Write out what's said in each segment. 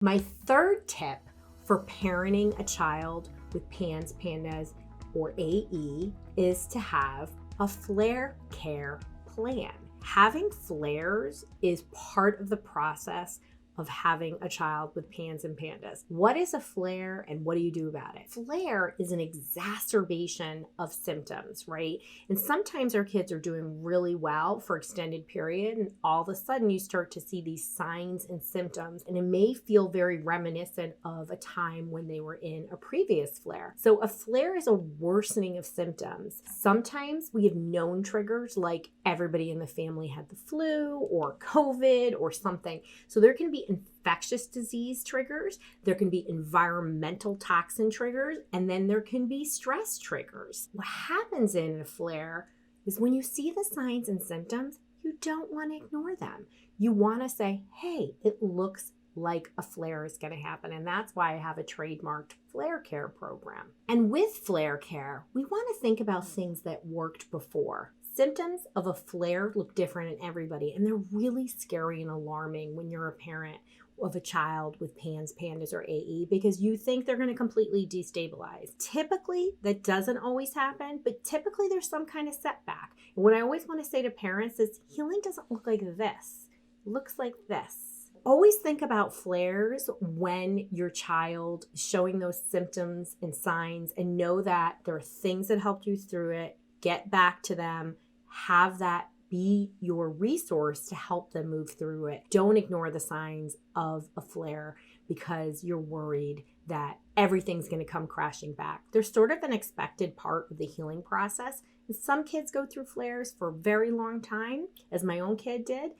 My third tip for parenting a child with PANS, PANDAS, or AE is to have a flare care plan. Having flares is part of the process of having a child with PANS and PANDAS. What is a flare and what do you do about it? Flare is an exacerbation of symptoms, right? And sometimes our kids are doing really well for extended period, and all of a sudden you start to see these signs and symptoms, and it may feel very reminiscent of a time when they were in a previous flare. So a flare is a worsening of symptoms. Sometimes we have known triggers, like everybody in the family had the flu or COVID or something. So there can be infectious disease triggers, there can be environmental toxin triggers, and then there can be stress triggers. What happens in a flare is when you see the signs and symptoms, you don't want to ignore them. You want to say, hey, it looks like a flare is going to happen. And that's why I have a trademarked flare care program. And with flare care, we want to think about things that worked before. Symptoms of a flare look different in everybody, and they're really scary and alarming when you're a parent of a child with PANS, PANDAS, or AE, because you think they're going to completely destabilize. Typically, that doesn't always happen, but typically there's some kind of setback. And what I always want to say to parents is healing doesn't look like this. It looks like this. Always think about flares when your child is showing those symptoms and signs, and know that there are things that helped you through it. Get back to them. Have that be your resource to help them move through it. Don't ignore the signs of a flare because you're worried that everything's going to come crashing back. They're sort of an expected part of the healing process. And some kids go through flares for a very long time, as my own kid did.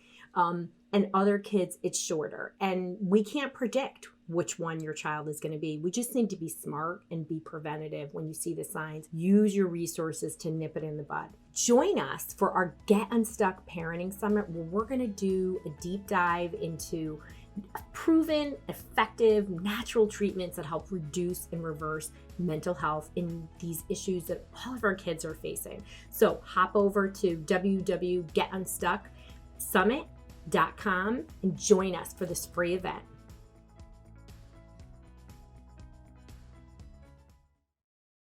And other kids, it's shorter. And we can't predict which one your child is going to be. We just need to be smart and be preventative when you see the signs. Use your resources to nip it in the bud. Join us for our Get Unstuck Parenting Summit, where we're going to do a deep dive into proven, effective, natural treatments that help reduce and reverse mental health in these issues that all of our kids are facing. So hop over to www.getunstucksummit.com and join us for this free event.